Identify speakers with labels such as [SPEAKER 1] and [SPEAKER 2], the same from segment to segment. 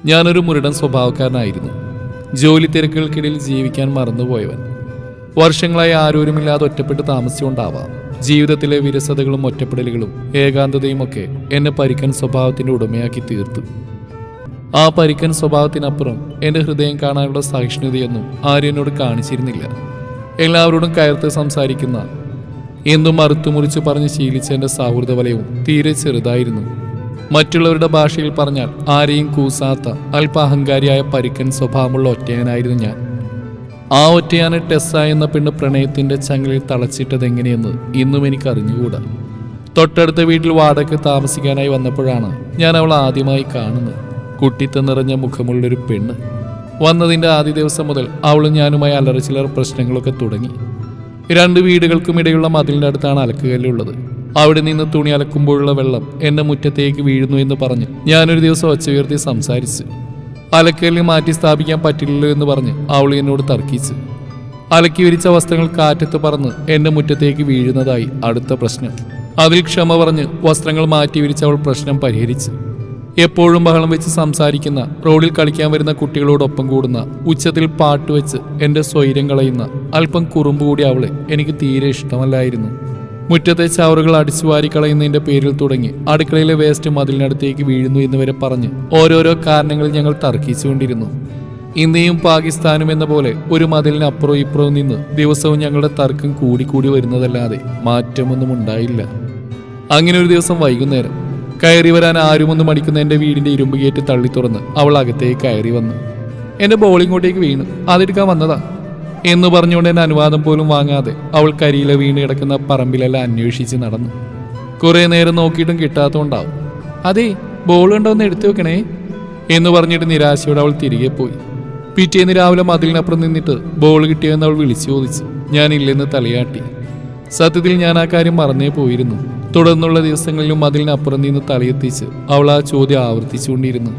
[SPEAKER 1] ഞാനൊരു മുരടൻ സ്വഭാവക്കാരനായിരുന്നു. ജോലി തിരക്കുകൾക്കിടയിൽ ജീവിക്കാൻ മറന്നുപോയവൻ. വർഷങ്ങളായി ആരോരുമില്ലാതെ ഒറ്റപ്പെട്ട് താമസിച്ചുകൊണ്ടാവാം ജീവിതത്തിലെ വിരസതകളും ഒറ്റപ്പെടലുകളും ഏകാന്തതയും ഒക്കെ എന്നെ പരിക്കൻ സ്വഭാവത്തിന്റെ ഉടമയാക്കി തീർത്തു. ആ പരിക്കൻ സ്വഭാവത്തിനപ്പുറം എൻ്റെ ഹൃദയം കാണാനുള്ള സഹിഷ്ണുതയൊന്നും ആരും എന്നോട് കാണിച്ചിരുന്നില്ല. എല്ലാവരോടും കയർത്ത് സംസാരിക്കുന്ന, എന്തും മറുത്തുമുറിച്ച് പറഞ്ഞ് ശീലിച്ച എൻ്റെ സൗഹൃദ വലയവും തീരെ ചെറുതായിരുന്നു. മറ്റുള്ളവരുടെ ഭാഷയിൽ പറഞ്ഞാൽ ആരെയും കൂസാത്ത അല്പ അഹങ്കാരിയായ പരിക്കൻ സ്വഭാവമുള്ള ഒറ്റയാനായിരുന്നു ഞാൻ. ആ ഒറ്റയാനെ ടെസ്സ എന്ന പെണ്ണ് പ്രണയത്തിന്റെ ചങ്ങലിൽ തളച്ചിട്ടതെങ്ങനെയെന്ന് ഇന്നും എനിക്ക് അറിഞ്ഞുകൂടാ. തൊട്ടടുത്ത വീട്ടിൽ വാടകയ്ക്ക് താമസിക്കാനായി വന്നപ്പോഴാണ് ഞാൻ അവൾ ആദ്യമായി കാണുന്നത്. കുട്ടിത്തം നിറഞ്ഞ മുഖമുള്ളൊരു പെണ്ണ്. വന്നതിൻ്റെ ആദ്യ ദിവസം മുതൽ അവളും ഞാനുമായി അല്ലറച്ചില്ലറ പ്രശ്നങ്ങളൊക്കെ തുടങ്ങി. 2 വീടുകൾക്കുമിടയുള്ള മതിലിൻ്റെ അടുത്താണ് അലക്കുകല്ലുള്ളത്. അവിടെ നിന്ന് തുണി അലക്കുമ്പോഴുള്ള വെള്ളം എന്നെ മുറ്റത്തേക്ക് വീഴുന്നു എന്ന് പറഞ്ഞ് ഞാനൊരു ദിവസം ഒച്ച ഉയർത്തി സംസാരിച്ചു. അലക്കല്ല് മാറ്റി സ്ഥാപിക്കാൻ പറ്റില്ലല്ലോ എന്ന് പറഞ്ഞ് അവൾ എന്നോട് തർക്കിച്ചു. അലക്കി വിരിച്ച വസ്ത്രങ്ങൾ കാറ്റത്ത് പറന്ന് എന്റെ മുറ്റത്തേക്ക് വീഴുന്നതായി അടുത്ത പ്രശ്നം. അതിൽ ക്ഷമ പറഞ്ഞ് വസ്ത്രങ്ങൾ മാറ്റി വിരിച്ച അവൾ പ്രശ്നം പരിഹരിച്ചു. എപ്പോഴും ബഹളം വെച്ച് സംസാരിക്കുന്ന, റോഡിൽ കളിക്കാൻ വരുന്ന കുട്ടികളോടൊപ്പം കൂടുന്ന, ഉച്ചത്തിൽ പാട്ടുവെച്ച് എന്റെ സ്വൈര്യം കളയുന്ന അല്പം കുറുമ്പ് കൂടി അവളെ എനിക്ക് തീരെ ഇഷ്ടമല്ലായിരുന്നു. മുറ്റത്തെ ചവറുകൾ അടിച്ചു വാരിക്കളയുന്നതിന്റെ പേരിൽ തുടങ്ങി അടുക്കളയിലെ വേസ്റ്റ് മതിലിനടുത്തേക്ക് വീഴുന്നു എന്നിവരെ പറഞ്ഞ് ഓരോരോ കാരണങ്ങളിൽ ഞങ്ങൾ തർക്കിച്ചുകൊണ്ടിരുന്നു. ഇന്ത്യയും പാകിസ്ഥാനും എന്ന പോലെ ഒരു മതിലിന് അപ്പുറവും ഇപ്പുറവും നിന്ന് ദിവസവും ഞങ്ങളുടെ തർക്കം കൂടിക്കൂടി വരുന്നതല്ലാതെ മാറ്റമൊന്നും ഉണ്ടായില്ല. അങ്ങനെ ഒരു ദിവസം വൈകുന്നേരം കയറി വരാൻ ആരുമൊന്നും മടിക്കുന്ന എൻ്റെ വീടിന്റെ ഇരുമ്പ് ഗേറ്റ് തള്ളി തുറന്ന് അവൾ അകത്തേക്ക് കയറി വന്നു. എൻ്റെ ബോളിങ്ങോട്ടേക്ക് വീണു, അതെടുക്കാൻ വന്നതാ എന്ന് പറഞ്ഞുകൊണ്ട് എന്നെ അനുവാദം പോലും വാങ്ങാതെ അവൾ കരിയില വീണ് കിടക്കുന്ന പറമ്പിലെല്ലാം അന്വേഷിച്ച് നടന്നു. കുറെ നേരം നോക്കിയിട്ടും കിട്ടാത്തതുകൊണ്ടാവും. അതെ, ബോൾ കണ്ടോന്ന് എടുത്തു വെക്കണേ എന്ന് പറഞ്ഞിട്ട് നിരാശയോടെ അവൾ തിരികെ പോയി. പിറ്റേന്ന് രാവിലെ മതിലിനപ്പുറം നിന്നിട്ട് ബോൾ കിട്ടിയെന്ന് അവൾ വിളിച്ചു ചോദിച്ചു. ഞാനില്ലെന്ന് തലയാട്ടി. സത്യത്തിൽ ഞാൻ ആ കാര്യം മറന്നേ പോയിരുന്നു. തുടർന്നുള്ള ദിവസങ്ങളിലും മതിലിനപ്പുറം നിന്ന് തലയെത്തിച്ച് അവൾ ആ ചോദ്യം ആവർത്തിച്ചുകൊണ്ടിരുന്നു.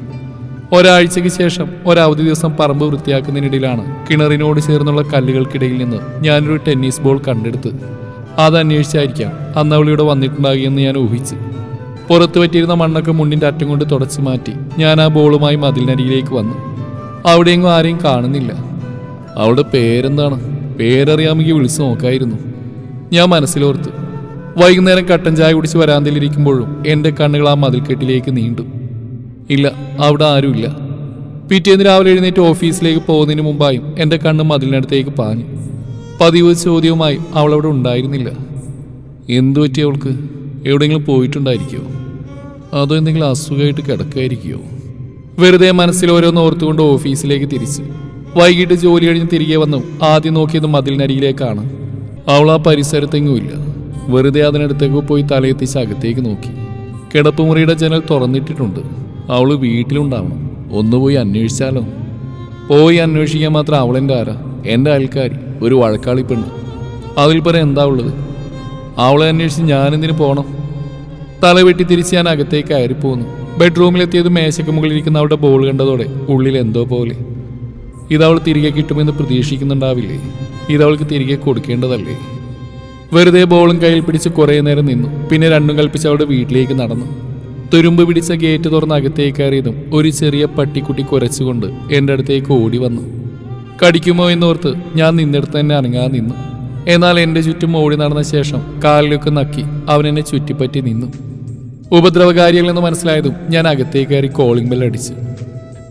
[SPEAKER 1] ഒരാഴ്ചയ്ക്ക് ശേഷം ഒരവധി ദിവസം പറമ്പ് വൃത്തിയാക്കുന്നതിനിടയിലാണ് കിണറിനോട് ചേർന്നുള്ള കല്ലുകൾക്കിടയിൽ നിന്ന് ഞാനൊരു ടെന്നീസ് ബോൾ കണ്ടെടുത്ത്. അത് അന്വേഷിച്ചായിരിക്കാം അന്ന് അവളിവിടെ വന്നിട്ടുണ്ടാകുമെന്ന് ഞാൻ ഊഹിച്ചു. പുറത്തു പറ്റിയിരുന്ന മണ്ണൊക്കെ മുണ്ടിൻ്റെ അറ്റം കൊണ്ട് തുടച്ചു മാറ്റി ഞാൻ ആ ബോളുമായി മതിലിനരികിലേക്ക് വന്നു. അവിടെയെങ്ങും ആരെയും കാണുന്നില്ല. അവളുടെ പേരെന്താണ്? പേരറിയാമെങ്കിൽ വിളിച്ചു നോക്കായിരുന്നു ഞാൻ മനസ്സിലോർത്ത്. വൈകുന്നേരം കട്ടൻ ചായ കുടിച്ച് വരാന്തയിലിരിക്കുമ്പോഴും എൻ്റെ കണ്ണുകൾ ആ മതിൽക്കെട്ടിലേക്ക് നീണ്ടു. ഇല്ല, അവിടെ ആരുമില്ല. പിറ്റേന്ന് രാവിലെ എഴുന്നേറ്റ് ഓഫീസിലേക്ക് പോകുന്നതിന് മുമ്പായും എൻ്റെ കണ്ണ് മതിലിനടുത്തേക്ക് പാഞ്ഞു. പതിവ് ചോദ്യവുമായി അവളവിടെ ഉണ്ടായിരുന്നില്ല. എന്തു പറ്റി അവൾക്ക്? എവിടെയെങ്കിലും പോയിട്ടുണ്ടായിരിക്കുമോ? അതോ എന്തെങ്കിലും അസുഖമായിട്ട് കിടക്കായിരിക്കുമോ? വെറുതെ മനസ്സിൽ ഓരോന്ന് ഓർത്തുകൊണ്ട് ഓഫീസിലേക്ക് തിരിച്ചു. വൈകിട്ട് ജോലി കഴിഞ്ഞ് തിരികെ വന്നു ആദ്യം നോക്കിയത് മതിലിനരികിലേക്കാണ്. അവൾ ആ പരിസരത്തെങ്ങുമില്ല. വെറുതെ അതിനടുത്തേക്ക് പോയി തലയെത്തിച്ച് അകത്തേക്ക് നോക്കി. കിടപ്പുമുറിയുടെ ജനൽ തുറന്നിട്ടിട്ടുണ്ട്. അവൾ വീട്ടിലുണ്ടാവണം. ഒന്ന് പോയി അന്വേഷിച്ചാലോ? പോയി അന്വേഷിക്കാൻ മാത്രം അവളെൻ്റെ ആരാ? എൻ്റെ അയൽക്കാരി, ഒരു വഴക്കാളി പെണ്ണ്. അതിൽ പറയാൻ എന്താ ഉള്ളത്? അവളെ അന്വേഷിച്ച് ഞാനെന്തിനു പോകണം? തലവെട്ടി തിരിച്ച് ഞാൻ അകത്തേക്ക് കയറിപ്പോന്നു. ബെഡ്റൂമിലെത്തിയത് മേശയ്ക്ക് മുകളിലിരിക്കുന്ന അവളുടെ ബോൾ കണ്ടതോടെ ഉള്ളിൽ എന്തോ പോലെ. ഇതവൾ തിരികെ കിട്ടുമെന്ന് പ്രതീക്ഷിക്കുന്നുണ്ടാവില്ലേ? ഇതവൾക്ക് തിരികെ കൊടുക്കേണ്ടതല്ലേ? വെറുതെ ബോളും കയ്യിൽ പിടിച്ച് കുറേ നേരം നിന്നു. പിന്നെ രണ്ടും കൽപ്പിച്ച് അവളുടെ വീട്ടിലേക്ക് നടന്നു. തുരുമ്പ് പിടിച്ച ഗേറ്റ് തുറന്ന് അകത്തേക്ക് കയറിയതും ഒരു ചെറിയ പട്ടിക്കുട്ടി കുരച്ചുകൊണ്ട് എൻ്റെ അടുത്തേക്ക് ഓടി വന്നു. കടിക്കുമോ എന്നോർത്ത് ഞാൻ നിന്നെടുത്ത് തന്നെ അനങ്ങാതെ നിന്നു. എന്നാൽ എൻ്റെ ചുറ്റും ഓടി നടന്ന ശേഷം കാലിലൊക്കെ നക്കി അവൻ എന്നെ ചുറ്റിപ്പറ്റി നിന്നു. ഉപദ്രവകാരികളെന്ന് മനസ്സിലായതും ഞാൻ അകത്തേക്ക് കയറി കോളിംഗ് ബെൽ അടിച്ചു.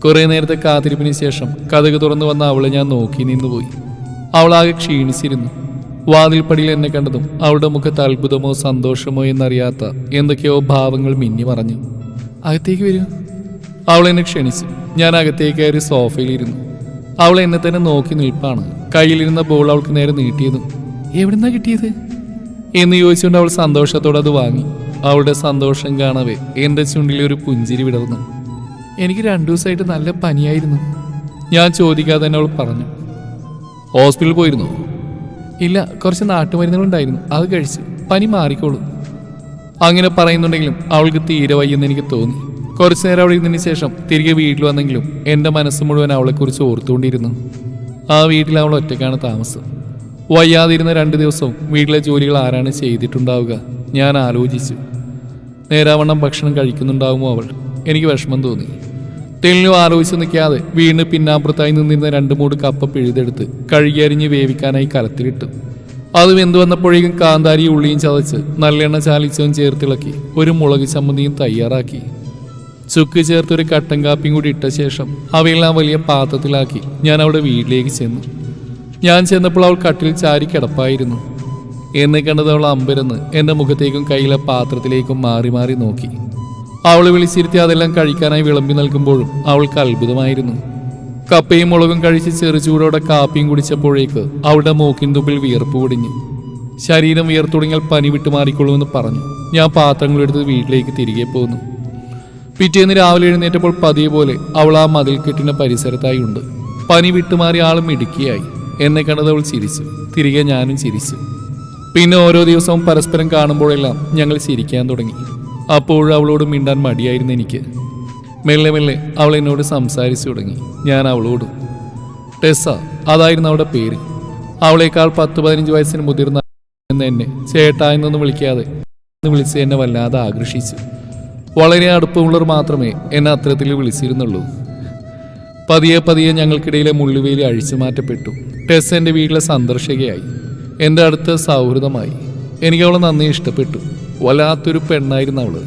[SPEAKER 1] കുറേ നേരത്തെ കാത്തിരിപ്പിന് ശേഷം കതക് തുറന്നു വന്ന അവളെ ഞാൻ നോക്കി നിന്നുപോയി. അവളാകെ ക്ഷീണിച്ചിരുന്നു. വാതിൽപ്പടിയിൽ എന്നെ കണ്ടതും അവളുടെ മുഖത്ത് അത്ഭുതമോ സന്തോഷമോ എന്നറിയാത്ത എന്തൊക്കെയോ ഭാവങ്ങൾ മിന്നി മറഞ്ഞു. അകത്തേക്ക് വരൂ. അവൾ എന്നെ ക്ഷണിച്ചു. ഞാൻ അകത്തേക്ക് കയറി സോഫയിലിരുന്നു. അവൾ എന്നെ തന്നെ നോക്കി നിൽപ്പാണ്. കയ്യിലിരുന്ന ബോൾ അവൾക്ക് നേരെ നീട്ടിയതും എവിടുന്നാ കിട്ടിയത് എന്ന് ചോദിച്ചുകൊണ്ട് അവൾ സന്തോഷത്തോടെ അത് വാങ്ങി. അവളുടെ സന്തോഷം കാണവേ എൻ്റെ ചുണ്ടിലൊരു പുഞ്ചിരി വിടർന്നു. എനിക്ക് 2 ദിവസമായിട്ട് നല്ല പനിയായിരുന്നു. ഞാൻ ചോദിക്കാതെ തന്നെ അവൾ പറഞ്ഞു. ഹോസ്പിറ്റലിൽ പോയിരുന്നോ? ഇല്ല, കുറച്ച് നാട്ടുമരുന്നുകളുണ്ടായിരുന്നു, അത് കഴിച്ചു. പനി മാറിക്കോളൂ. അങ്ങനെ പറയുന്നുണ്ടെങ്കിലും അവൾക്ക് തീരെ വയ്യെന്ന് എനിക്ക് തോന്നി. കുറച്ചു നേരം അവിടെ ഇരുന്നതിന് ശേഷം തിരികെ വീട്ടിൽ വന്നെങ്കിലും എൻ്റെ മനസ്സ് മുഴുവൻ അവളെക്കുറിച്ച് ഓർത്തുകൊണ്ടിരുന്നു. ആ വീട്ടിൽ അവൾ ഒറ്റയ്ക്കാണ് താമസം. വയ്യാതിരുന്ന 2 ദിവസവും വീട്ടിലെ ജോലികൾ ആരാണ് ചെയ്തിട്ടുണ്ടാവുക? ഞാൻ ആലോചിച്ചു. നേരാവണ്ണം ഭക്ഷണം കഴിക്കുന്നുണ്ടാവുമോ അവൾ? എനിക്ക് വിഷമം തോന്നി. തെളിഞ്ഞു ആലോചിച്ച് നിൽക്കാതെ വീണ് പിന്നാമ്പുറത്തായി നിന്നിരുന്ന 2-3 കപ്പ പിഴുതെടുത്ത് കഴുകിയരിഞ്ഞ് വേവിക്കാനായി കലത്തിലിട്ടു. അത് വെന്തു വന്നപ്പോഴേക്കും കാന്താരി ഉള്ളിയും ചതച്ച് നല്ലെണ്ണ ചാലിച്ചതും ചേർത്തിളക്കി ഒരു മുളക് ചമ്മന്തിയും തയ്യാറാക്കി. ചുക്ക് ചേർത്തൊരു കട്ടൻ കാപ്പിയും കൂടി ഇട്ട ശേഷം അവയെല്ലാം വലിയ പാത്രത്തിലാക്കി ഞാൻ അവളുടെ വീട്ടിലേക്ക് ചെന്നു. ഞാൻ ചെന്നപ്പോൾ അവൾ കട്ടിൽ ചാരി കിടപ്പായിരുന്നു. എന്നെ കണ്ടത് അവൾ അമ്പരന്ന് എൻ്റെ മുഖത്തേക്കും കയ്യിലെ പാത്രത്തിലേക്കും മാറി മാറി നോക്കി. അവൾ വിളിച്ചിരുത്തി അതെല്ലാം കഴിക്കാനായി വിളമ്പി നൽകുമ്പോഴും അവൾക്ക് അത്ഭുതമായിരുന്നു. കപ്പയും മുളകും കഴിച്ച് ചെറുചൂടോടെ കാപ്പിയും കുടിച്ചപ്പോഴേക്ക് അവളുടെ മൂക്കിൻ തുമ്പിൽ വിയർപ്പ് പൊടിഞ്ഞു. ശരീരം വിയർത്തു തുടങ്ങിയാൽ പനി വിട്ടുമാറിക്കൊള്ളുമെന്ന് പറഞ്ഞു ഞാൻ പാത്രങ്ങളെടുത്ത് വീട്ടിലേക്ക് തിരികെ പോന്നു. പിറ്റേന്ന് രാവിലെ എഴുന്നേറ്റപ്പോൾ പതിയെ പോലെ അവൾ ആ മതിൽക്കെട്ടിന്റെ പരിസരത്തായി ഉണ്ട്. പനി വിട്ടുമാറി ആളും ഇടുക്കിയായി. എന്നെ കണ്ടത് അവൾ ചിരിച്ചു. തിരികെ ഞാനും ചിരിച്ചു. പിന്നെ ഓരോ ദിവസവും പരസ്പരം കാണുമ്പോഴെല്ലാം ഞങ്ങൾ ചിരിക്കാൻ തുടങ്ങി. അപ്പോഴും അവളോട് മിണ്ടാൻ മടിയായിരുന്നു എനിക്ക്. മെല്ലെ മെല്ലെ അവൾ എന്നോട് സംസാരിച്ചു തുടങ്ങി. ഞാൻ അവളോട് ടെസ്സ, അതായിരുന്നു അവളുടെ പേര്. അവളേക്കാൾ 10-15 വയസ്സിന് മുതിർന്ന എന്നെ ചേട്ടാ എന്നൊന്നും വിളിക്കാതെ വിളിച്ച് എന്നെ വല്ലാതെ ആകർഷിച്ചു. വളരെ അടുപ്പമുള്ളവർ മാത്രമേ എന്നെ അത്തരത്തിൽ വിളിച്ചിരുന്നുള്ളൂ. പതിയെ പതിയെ ഞങ്ങൾക്കിടയിലെ മുള്ളുവേലി അഴിച്ചു മാറ്റപ്പെട്ടു. ടെസ് എൻ്റെ വീട്ടിലെ സന്ദർശകയായി. എൻ്റെ അടുത്ത സൗഹൃദമായി. എനിക്ക് അവളെ നന്നേ ഇഷ്ടപ്പെട്ടു. വല്ലാത്തൊരു പെണ്ണായിരുന്നു അവള്.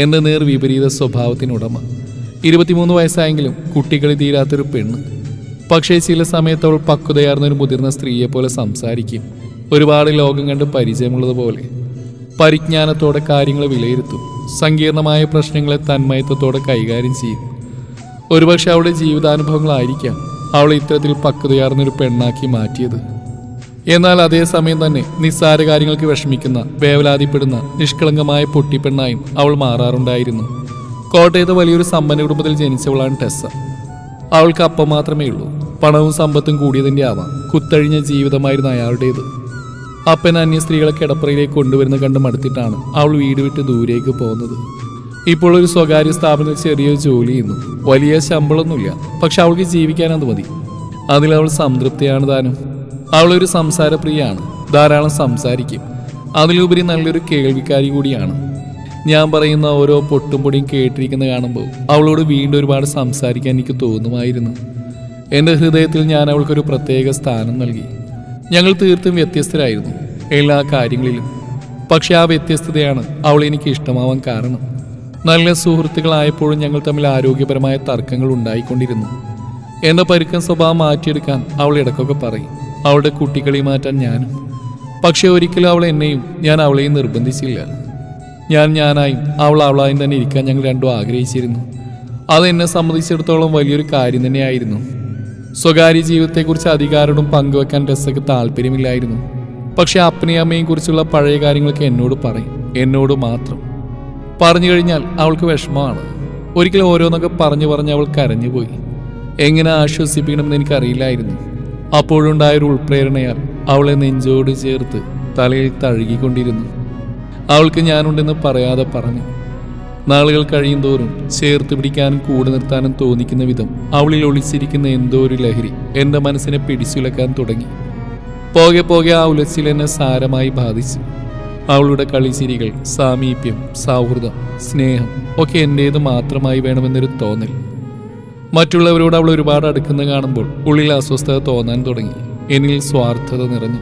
[SPEAKER 1] എൻ്റെ നേർ വിപരീത സ്വഭാവത്തിനുടമ. 23 വയസ്സായെങ്കിലും കുട്ടികളി തീരാത്തൊരു പെണ്ണ്. പക്ഷേ ചില സമയത്ത് അവൾ പക്വതയാർന്നൊരു മുതിർന്ന സ്ത്രീയെ പോലെ സംസാരിക്കും. ഒരുപാട് ലോകം കണ്ട് പരിചയമുള്ളതുപോലെ പരിജ്ഞാനത്തോടെ കാര്യങ്ങൾ വിലയിരുത്തും. സങ്കീർണമായ പ്രശ്നങ്ങളെ തന്മയത്വത്തോടെ കൈകാര്യം ചെയ്യും. ഒരുപക്ഷെ അവളുടെ ജീവിതാനുഭവങ്ങളായിരിക്കാം അവളെ ഇത്തരത്തിൽ പക്വതയാർന്നൊരു പെണ്ണാക്കി മാറ്റിയത്. എന്നാൽ അതേസമയം തന്നെ നിസ്സാര കാര്യങ്ങൾക്ക് വിഷമിക്കുന്ന, വേവലാതിപ്പെടുന്ന നിഷ്കളങ്കമായ പൊട്ടിപ്പെണ്ണായും അവൾ മാറാറുണ്ടായിരുന്നു. കോട്ടയത്ത് വലിയൊരു സമ്പന്ന കുടുംബത്തിൽ ജനിച്ചവളാണ് ടെസ്സ. അവൾക്ക് അപ്പം മാത്രമേ ഉള്ളൂ. പണവും സമ്പത്തും കൂടിയതിൻ്റെ ആവാം കുത്തഴിഞ്ഞ ജീവിതമായിരുന്നു അയാളുടേത്. അപ്പൻ അന്യ സ്ത്രീകളെ കിടപ്പറയിലേക്ക് കൊണ്ടുവരുന്ന കണ്ട് മടുത്തിട്ടാണ് അവൾ വീട് വിട്ട് ദൂരേക്ക് പോകുന്നത്. ഇപ്പോൾ ഒരു സ്വകാര്യ സ്ഥാപനത്തിൽ ചെറിയൊരു ജോലി ചെയ്യുന്നു. വലിയ ശമ്പളമൊന്നുമില്ല, പക്ഷെ അവൾക്ക് ജീവിക്കാൻ അത് മതി. അതിലവൾ സംതൃപ്തിയാണ് താനും. അവളൊരു സംസാരപ്രിയയാണ്. ധാരാളം സംസാരിക്കും. അതിലുപരി നല്ലൊരു കേൾവിക്കാരി കൂടിയാണ്. ഞാൻ പറയുന്ന ഓരോ പൊട്ടും പൊടിയും കേട്ടിരിക്കുന്ന കാണുമ്പോൾ അവളോട് വീണ്ടും ഒരുപാട് സംസാരിക്കാൻ എനിക്ക് തോന്നുമായിരുന്നു. എൻ്റെ ഹൃദയത്തിൽ ഞാൻ അവൾക്കൊരു പ്രത്യേക സ്ഥാനം നൽകി. ഞങ്ങൾ തീർത്തും വ്യത്യസ്തരായിരുന്നു എല്ലാ കാര്യങ്ങളിലും. പക്ഷെ ആ വ്യത്യസ്തതയാണ് അവൾ എനിക്ക് ഇഷ്ടമാവാൻ കാരണം. നല്ല സുഹൃത്തുക്കളായപ്പോഴും ഞങ്ങൾ തമ്മിൽ ആരോഗ്യപരമായ തർക്കങ്ങൾ ഉണ്ടായിക്കൊണ്ടിരുന്നു. എൻ്റെ പരുക്കൻ സ്വഭാവം മാറ്റിയെടുക്കാൻ അവൾ ഇടയ്ക്കൊക്കെ പറയും. അവളുടെ കുട്ടികളി മാറ്റാൻ ഞാനും. പക്ഷെ ഒരിക്കലും അവൾ എന്നെയും ഞാൻ അവളെയും നിർബന്ധിച്ചില്ല. ഞാനായും അവൾ അവളായും തന്നെ ഇരിക്കാൻ ഞങ്ങൾ രണ്ടും ആഗ്രഹിച്ചിരുന്നു. അതെന്നെ സംബന്ധിച്ചിടത്തോളം വലിയൊരു കാര്യം തന്നെയായിരുന്നു. സ്വകാര്യ ജീവിതത്തെക്കുറിച്ച് അധികാരോടും പങ്കുവെക്കാൻ ടെസ്സയ്ക്ക് താല്പര്യമില്ലായിരുന്നു. പക്ഷെ അപ്പനെയും അമ്മയും കുറിച്ചുള്ള പഴയ കാര്യങ്ങളൊക്കെ എന്നോട് പറയും. എന്നോട് മാത്രം. പറഞ്ഞു കഴിഞ്ഞാൽ അവൾക്ക് വിഷമമാണ്. ഒരിക്കലും ഓരോന്നൊക്കെ പറഞ്ഞു അവൾ കരഞ്ഞുപോയി. എങ്ങനെ ആശ്വസിപ്പിക്കണമെന്ന് എനിക്കറിയില്ലായിരുന്നു. അപ്പോഴുണ്ടായൊരു ഉൾപ്രേരണയാൽ അവളെ നെഞ്ചോട് ചേർത്ത് തലയിൽ തഴുകിക്കൊണ്ടിരുന്നു. അവൾക്ക് ഞാനുണ്ടെന്ന് പറയാതെ പറഞ്ഞു. നാളുകൾ കഴിയും തോറും ചേർത്ത് പിടിക്കാനും കൂടെ നിർത്താനും തോന്നിക്കുന്ന വിധം അവളിൽ ഒളിച്ചിരിക്കുന്ന എന്തോ ഒരു ലഹരി എൻ്റെ മനസ്സിനെ പിടിച്ചുലക്കാൻ തുടങ്ങി. പോകെ ആ ഉലച്ചിൽ എന്നെ സാരമായി ബാധിച്ചു. അവളുടെ കളിച്ചിരികൾ, സാമീപ്യം, സൗഹൃദം, സ്നേഹം ഒക്കെ എൻ്റേത് മാത്രമായി വേണമെന്നൊരു തോന്നൽ. മറ്റുള്ളവരോട് അവൾ ഒരുപാട് അടുക്കുന്ന കാണുമ്പോൾ ഉള്ളിൽ അസ്വസ്ഥത തോന്നാൻ തുടങ്ങി. എന്നിൽ സ്വാർത്ഥത നിറഞ്ഞു.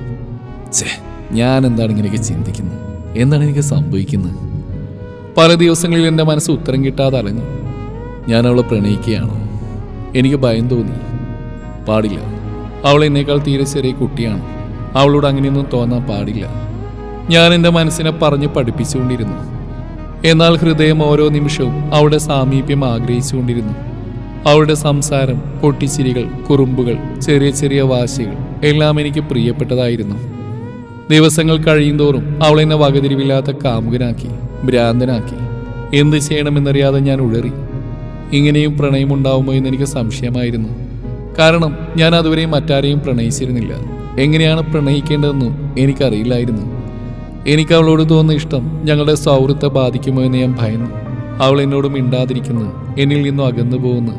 [SPEAKER 1] ഞാൻ എന്താണ് ഇങ്ങനെയൊക്കെ ചിന്തിക്കുന്നത്? എന്താണ് എനിക്ക് സംഭവിക്കുന്നത്? പല ദിവസങ്ങളിൽ എൻ്റെ മനസ്സ് ഉത്തരം കിട്ടാതെ അലഞ്ഞു. ഞാൻ അവളെ പ്രണയിക്കുകയാണോ? എനിക്ക് ഭയം തോന്നി. പാടില്ല. അവൾ എന്നേക്കാൾ തീരെ ചെറിയ കുട്ടിയാണ്. അവളോട് അങ്ങനെയൊന്നും തോന്നാൻ പാടില്ല. ഞാൻ എൻ്റെ മനസ്സിനെ പറഞ്ഞ് പഠിപ്പിച്ചുകൊണ്ടിരുന്നു. എന്നാൽ ഹൃദയം ഓരോ നിമിഷവും അവളുടെ സാമീപ്യം ആഗ്രഹിച്ചുകൊണ്ടിരുന്നു. അവളുടെ സംസാരം, പൊട്ടിച്ചിരികൾ, കുറുമ്പുകൾ, ചെറിയ വാശികൾ എല്ലാം എനിക്ക് പ്രിയപ്പെട്ടതായിരുന്നു. ദിവസങ്ങൾ കഴിയുന്തോറും അവൾ എന്നെ വകതിരിവില്ലാത്ത കാമുകനാക്കി, ഭ്രാന്തനാക്കി. എന്ത് ചെയ്യണമെന്നറിയാതെ ഞാൻ ഉഴറി. ഇങ്ങനെയും പ്രണയമുണ്ടാവുമോ എന്ന് എനിക്ക് സംശയമായിരുന്നു. കാരണം ഞാൻ അതുവരെയും മറ്റാരെയും പ്രണയിച്ചിരുന്നില്ല. എങ്ങനെയാണ് പ്രണയിക്കേണ്ടതെന്നും എനിക്കറിയില്ലായിരുന്നു. എനിക്ക് അവളോട് തോന്നുന്ന ഇഷ്ടം ഞങ്ങളുടെ സൗഹൃദത്തെ ബാധിക്കുമോ എന്ന് ഞാൻ ഭയന്നു. അവൾ എന്നോട് മിണ്ടാതിരിക്കുന്നു, എന്നിൽ നിന്നും അകന്നു പോകുന്നു.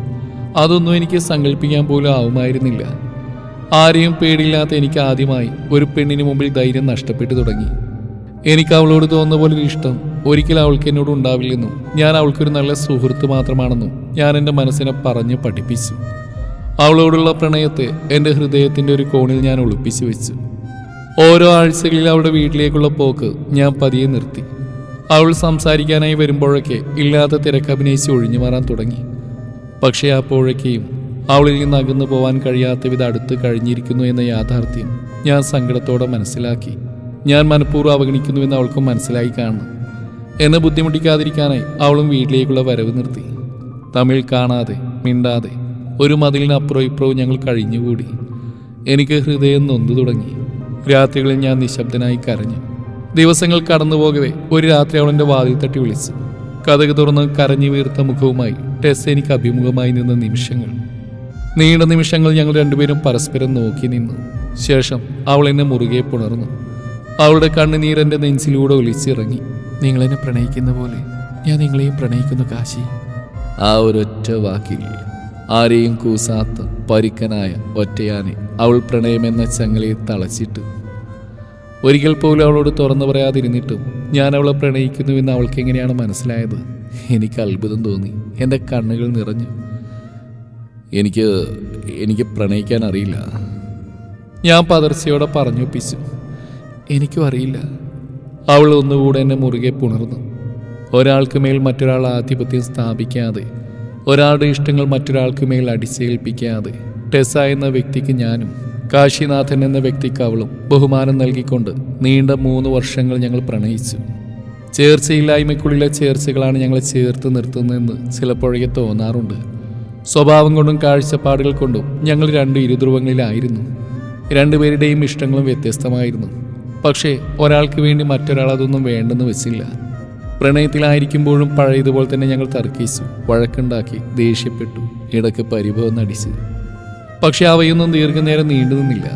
[SPEAKER 1] അതൊന്നും എനിക്ക് സങ്കല്പിക്കാൻ പോലും ആവുമായിരുന്നില്ല. ആരെയും പേടിയില്ലാത്ത എനിക്ക് ആദ്യമായി ഒരു പെണ്ണിന് മുമ്പിൽ ധൈര്യം നഷ്ടപ്പെട്ടു തുടങ്ങി. എനിക്ക് അവളോട് തോന്നുന്ന പോലൊരു ഇഷ്ടം ഒരിക്കലും അവൾക്ക് എന്നോട് ഉണ്ടാവില്ലെന്നും ഞാൻ അവൾക്കൊരു നല്ല സുഹൃത്ത് മാത്രമാണെന്നും ഞാൻ എൻ്റെ മനസ്സിനെ പറഞ്ഞ് പഠിപ്പിച്ചു. അവളോടുള്ള പ്രണയത്തെ എൻ്റെ ഹൃദയത്തിൻ്റെ ഒരു കോണിൽ ഞാൻ ഒളിപ്പിച്ചു വെച്ചു. ഓരോ ആഴ്ചകളിൽ അവളുടെ വീട്ടിലേക്കുള്ള പോക്ക് ഞാൻ പതിയെ നിർത്തി. അവൾ സംസാരിക്കാനായി വരുമ്പോഴൊക്കെ ഇല്ലാത്ത തിരക്കഭിനയിച്ച് ഒഴിഞ്ഞു മാറാൻ തുടങ്ങി. പക്ഷേ അപ്പോഴൊക്കെയും അവളിൽ നിന്ന് അകന്നു പോവാൻ കഴിയാത്ത വിധം അടുത്ത് കഴിഞ്ഞിരിക്കുന്നു എന്ന യാഥാർത്ഥ്യം ഞാൻ സങ്കടത്തോടെ മനസ്സിലാക്കി. ഞാൻ മനഃപൂർവ്വം അവഗണിക്കുന്നുവെന്ന് അവൾക്കും മനസ്സിലായി കാണണം. എന്നെ ബുദ്ധിമുട്ടിക്കാതിരിക്കാനായി അവളും വീട്ടിലേക്കുള്ള വരവ് നിർത്തി. തമിഴ് കാണാതെ മിണ്ടാതെ ഒരു മതിലിനപ്പുറവും ഇപ്പുറവും ഞങ്ങൾ കഴിഞ്ഞുകൂടി. എനിക്ക് ഹൃദയം നൊന്തു തുടങ്ങി. രാത്രികളിൽ ഞാൻ നിശബ്ദനായി കരഞ്ഞു. ദിവസങ്ങൾ കടന്നു പോകവേ ഒരു രാത്രി അവളെൻ്റെ വാതിൽ തട്ടി വിളിച്ചു. കതക് തുറന്ന് കരഞ്ഞു വീർത്ത മുഖവുമായി ടെസ് എനിക്ക് അഭിമുഖമായി നിന്ന നിമിഷങ്ങൾ. നീണ്ട നിമിഷങ്ങൾ ഞങ്ങൾ രണ്ടുപേരും പരസ്പരം നോക്കി നിന്നു. ശേഷം അവൾ എന്നെ മുറുകെ പുണർന്നു. അവളുടെ കണ്ണുനീരെൻ്റെ നെഞ്ചിലൂടെ ഒലിച്ചിറങ്ങി. നിങ്ങളെന്നെ പ്രണയിക്കുന്ന പോലെ ഞാൻ നിങ്ങളെയും പ്രണയിക്കുന്നു കാശി. ആ ഒരൊറ്റ വാക്കിൽ ആരെയും കൂസാത്ത പരുക്കനായ ഒറ്റയാനെ അവൾ പ്രണയമെന്ന ചങ്ങലയിൽ തളച്ചിട്ടു. ഒരിക്കൽ പോലും അവളോട് തുറന്നു പറയാതിരുന്നിട്ടും ഞാൻ അവളെ പ്രണയിക്കുന്നുവെന്ന് അവൾക്ക് എങ്ങനെയാണ് മനസ്സിലായത്? എനിക്ക് അത്ഭുതം തോന്നി. എൻ്റെ കണ്ണുകൾ നിറഞ്ഞു. എനിക്ക് പ്രണയിക്കാൻ അറിയില്ല, ഞാൻ പതർച്ചയോടെ പറഞ്ഞൊപ്പിച്ചു. എനിക്കും അറിയില്ല. അവൾ ഒന്നുകൂടെ എന്നെ മുറുകെ പുണർന്നു. ഒരാൾക്ക് മേൽ മറ്റൊരാൾ ആധിപത്യം സ്ഥാപിക്കാതെ, ഒരാളുടെ ഇഷ്ടങ്ങൾ മറ്റൊരാൾക്ക് മേൽ അടിച്ചേൽപ്പിക്കാതെ, ടെസ എന്ന വ്യക്തിക്ക് ഞാനും കാശിനാഥൻ എന്ന വ്യക്തിക്ക് അവളും ബഹുമാനം നൽകിക്കൊണ്ട് നീണ്ട 3 വർഷങ്ങൾ ഞങ്ങൾ പ്രണയിച്ചു. ചേർച്ചയില്ലായ്മയ്ക്കുള്ളിലെ ചേർച്ചകളാണ് ഞങ്ങളെ ചേർത്ത് നിർത്തുന്നതെന്ന് ചിലപ്പോഴൊക്കെ തോന്നാറുണ്ട്. സ്വഭാവം കൊണ്ടും കാഴ്ചപ്പാടുകൾ കൊണ്ടും ഞങ്ങൾ 2 ഇരുധ്രുവങ്ങളിലായിരുന്നു. രണ്ടുപേരുടെയും ഇഷ്ടങ്ങളും വ്യത്യസ്തമായിരുന്നു. പക്ഷേ ഒരാൾക്ക് വേണ്ടി മറ്റൊരാൾ അതൊന്നും വേണ്ടെന്ന് വെച്ചില്ല. പ്രണയത്തിലായിരിക്കുമ്പോഴും പഴയതുപോലെ തന്നെ ഞങ്ങൾ തർക്കിച്ചു, വഴക്കുണ്ടാക്കി, ദേഷ്യപ്പെട്ടു, ഇടയ്ക്ക് പരിഭവം നടിച്ചു. പക്ഷെ അവയൊന്നും ദീർഘനേരം നീണ്ടു നിന്നില്ല.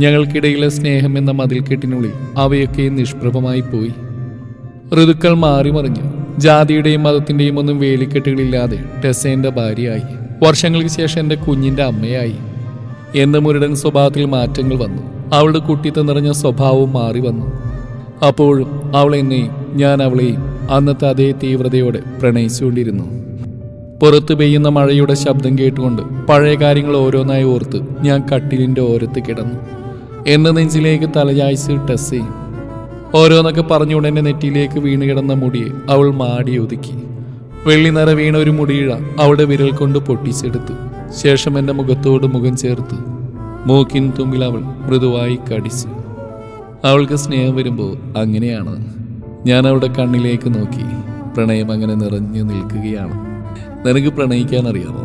[SPEAKER 1] ഞങ്ങൾക്കിടയിലെ സ്നേഹം എന്ന മതിൽക്കെട്ടിനുള്ളിൽ അവയൊക്കെയും നിഷ്പ്രഭമായി പോയി. ഋതുക്കൾ മാറി മറിഞ്ഞു. ജാതിയുടെയും മതത്തിൻ്റെയും ഒന്നും വേലിക്കെട്ടുകളില്ലാതെ ടെസ്സേൻ്റെ ഭാര്യയായി. വർഷങ്ങൾക്ക് ശേഷം എൻ്റെ കുഞ്ഞിൻ്റെ അമ്മയായി. എൻ്റെ മുരടൻ സ്വഭാവത്തിൽ മാറ്റങ്ങൾ വന്നു. അവളുടെ കുട്ടിത്തം നിറഞ്ഞ സ്വഭാവവും മാറി വന്നു. അപ്പോഴും അവൾ എന്നെയും ഞാൻ അവളെയും അന്നത്തെ അതേ തീവ്രതയോടെ പ്രണയിച്ചുകൊണ്ടിരുന്നു. പുറത്ത് പെയ്യുന്ന മഴയുടെ ശബ്ദം കേട്ടുകൊണ്ട് പഴയ കാര്യങ്ങൾ ഓരോന്നായി ഓർത്ത് ഞാൻ കട്ടിലിൻ്റെ ഓരത്ത് കിടന്നു. എന്നെ നെഞ്ചിലേക്ക് തലചായ്ച്ച് ടെസ്സയും ഓരോന്നൊക്കെ പറഞ്ഞുകൊണ്ട് എൻ്റെ നെറ്റിയിലേക്ക് വീണ് കിടന്ന മുടിയെ അവൾ മാടി ഒതുക്കി. വെള്ളിനിറ വീണ ഒരു മുടിയിഴ അവളുടെ വിരൽ കൊണ്ട് പൊട്ടിച്ചെടുത്തു. ശേഷം എൻ്റെ മുഖത്തോട് മുഖം ചേർത്ത് മൂക്കിൻ തുമ്പിൽ അവൾ മൃദുവായി കടിച്ചു. അവൾക്ക് സ്നേഹം വരുമ്പോൾ അങ്ങനെയാണ്. ഞാൻ അവളുടെ കണ്ണിലേക്ക് നോക്കി. പ്രണയം അങ്ങനെ നിറഞ്ഞു നിൽക്കുകയാണ്. നിനക്ക് പ്രണയിക്കാൻ അറിയാമോ?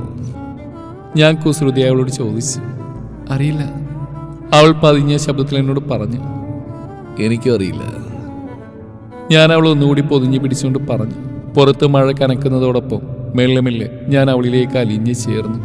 [SPEAKER 1] ഞാൻ കുസൃതി അവളോട് ചോദിച്ചു. അറിയില്ല, അവൾ പതിഞ്ഞ ശബ്ദത്തിൽ എന്നോട് പറഞ്ഞു. എനിക്കും അറിയില്ല, ഞാൻ അവൾ ഒന്നുകൂടി പൊതിഞ്ഞു പിടിച്ചുകൊണ്ട് പറഞ്ഞു. പുറത്ത് മഴ കനക്കുന്നതോടൊപ്പം മെല്ലെ മെല്ലെ ഞാൻ അവളിലേക്ക് അലിഞ്ഞു ചേർന്നു.